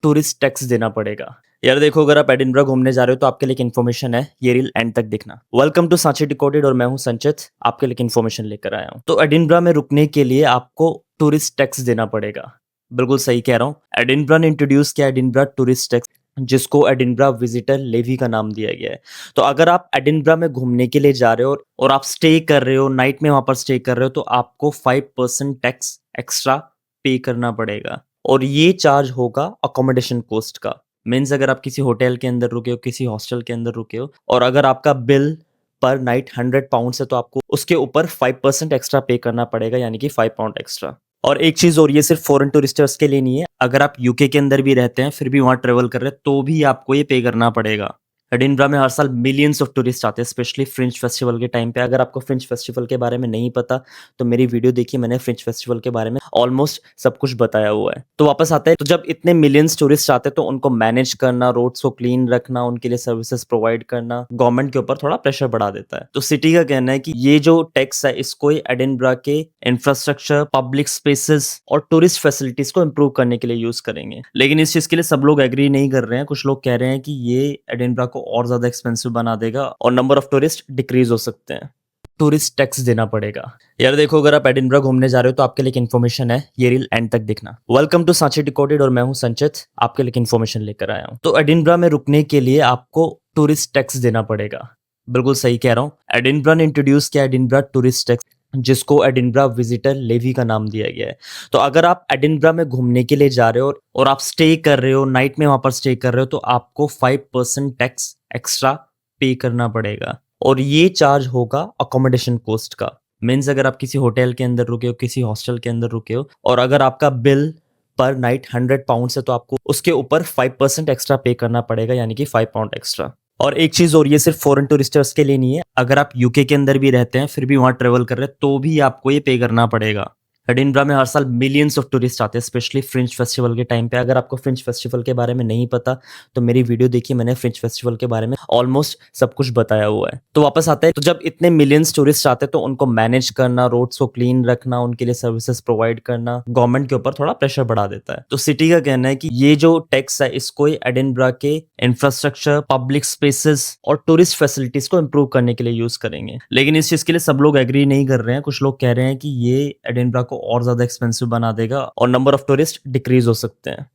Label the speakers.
Speaker 1: Tourist tax देना पड़ेगा। यार देखो, अगर आप एडिनबरा घूमने जा रहे हो तो आपके लिए एक इन्फॉर्मेशन है, ये रील एंड तक देखना। वेलकम टू सांची डिकोडेड और मैं हूं संचित, आपके लिए इन्फॉर्मेशन लेकर आया हूं। तो एडिनबरा में रुकने के लिए आपको टूरिस्ट टैक्स देना पड़ेगा। बिल्कुल सही कह रहा हूं। एडिनबरा ने इंट्रोड्यूस किया एडिनबरा टूरिस्ट टैक्स, जिसको एडिनबरा विजिटर लेवी का नाम दिया गया है। तो अगर आप एडिनबरा में घूमने के लिए जा रहे हो और आप स्टे कर रहे हो, नाइट में वहां पर स्टे कर रहे हो, तो आपको 5% टैक्स एक्स्ट्रा पे करना पड़ेगा। और ये चार्ज होगा अकोमोडेशन कॉस्ट का। मीन्स अगर आप किसी होटल के अंदर रुके हो, किसी हॉस्टल के अंदर रुके हो, और अगर आपका बिल पर नाइट 100 पाउंड है, तो आपको उसके ऊपर 5% एक्स्ट्रा पे करना पड़ेगा, यानी कि 5 पाउंड एक्स्ट्रा। और एक चीज और, ये सिर्फ फॉरेन टूरिस्टर्स के लिए नहीं है। अगर आप यूके के अंदर भी रहते हैं, फिर भी वहां ट्रेवल कर रहे हैं, तो भी आपको ये पे करना पड़ेगा। एडिनबरा में हर साल मिलियंस ऑफ टूरिस्ट आते हैं, स्पेशली फ्रिंज फेस्टिवल के टाइम पे। अगर आपको फ्रिंज फेस्टिवल के बारे में नहीं पता तो मेरी वीडियो देखिए, मैंने फ्रिंज फेस्टिवल के बारे में ऑलमोस्ट सब कुछ बताया हुआ है। तो वापस आते हैं, तो जब इतने मिलियंस टूरिस्ट आते हैं तो उनको मैनेज करना, रोड्स को क्लीन रखना, उनके लिए सर्विसेज प्रोवाइड करना गवर्नमेंट के ऊपर थोड़ा प्रेशर बढ़ा देता है। तो सिटी का कहना है कि ये जो टैक्स है, इसको एडिनबरा के इंफ्रास्ट्रक्चर, पब्लिक स्पेसेस और टूरिस्ट फैसिलिटीज को इंप्रूव करने के लिए यूज करेंगे। लेकिन इस चीज के लिए सब लोग एग्री नहीं कर रहे हैं। कुछ लोग कह रहे हैं कि ये एडिनबरा को और ज्यादा एक्सपेंसिव बना देगा और नंबर ऑफ टूरिस्ट डिक्रीज हो सकते हैं। टूरिस्ट टैक्स देना पड़ेगा। यार देखो, अगर आप एडिनबरा घूमने जा रहे हो तो आपके लिए एक इन्फॉर्मेशन है, ये रील एंड तक देखना। वेलकम टू सांची डिकोडेड और मैं हूं संचित, आपके लिए इन्फॉर्मेशन लेकर आया हूं। तो एडिनबरा में रुकने के लिए आपको टूरिस्ट टैक्स देना पड़ेगा। बिल्कुल सही कह रहा हूं। एडिनबरा ने इंट्रोड्यूस किया एडिनबरा टूरिस्ट टैक्स, जिसको एडिनबरा विजिटर लेवी का नाम दिया गया है। तो अगर आप एडिनबरा में घूमने के लिए जा रहे हो और आप स्टे कर रहे हो, नाइट में वहां पर स्टे कर रहे हो, तो आपको 5% टैक्स एक्स्ट्रा पे करना पड़ेगा। और ये चार्ज होगा अकोमोडेशन कॉस्ट का। मीन्स अगर आप किसी होटल के अंदर रुके हो, किसी हॉस्टल के अंदर रुके हो, और अगर आपका बिल पर नाइट 100 पाउंड है, तो आपको उसके ऊपर 5% एक्स्ट्रा पे करना पड़ेगा, यानी कि 5 पाउंड एक्स्ट्रा। और एक चीज और, ये सिर्फ फॉरेन टूरिस्टर्स के लिए नहीं है। अगर आप यूके के अंदर भी रहते हैं, फिर भी वहां ट्रेवल कर रहे हैं, तो भी आपको ये पे करना पड़ेगा। एडिनबरा में हर साल मिलियंस ऑफ टूरिस्ट आते हैं, स्पेशली फ्रिंज फेस्टिवल के टाइम पे। अगर आपको फ्रिंज फेस्टिवल के बारे में नहीं पता तो मेरी वीडियो देखिए, मैंने फ्रिंज फेस्टिवल के बारे में ऑलमोस्ट सब कुछ बताया हुआ है। तो वापस आते हैं, तो जब इतने मिलियंस टूरिस्ट आते हैं तो उनको मैनेज करना, रोड्स को क्लीन रखना, उनके लिए सर्विसेज प्रोवाइड करना गवर्नमेंट के ऊपर थोड़ा प्रेशर बढ़ा देता है। तो सिटी का कहना है कि ये जो टैक्स है, इसको एडिनबरा के इंफ्रास्ट्रक्चर, पब्लिक स्पेसेस और टूरिस्ट फैसिलिटीज को इंप्रूव करने के लिए यूज करेंगे। लेकिन इस चीज के लिए सब लोग एग्री नहीं कर रहे हैं। कुछ लोग कह रहे हैं कि ये एडिनबरा को और ज्यादा एक्सपेंसिव बना देगा और नंबर ऑफ टूरिस्ट डिक्रीज हो सकते हैं।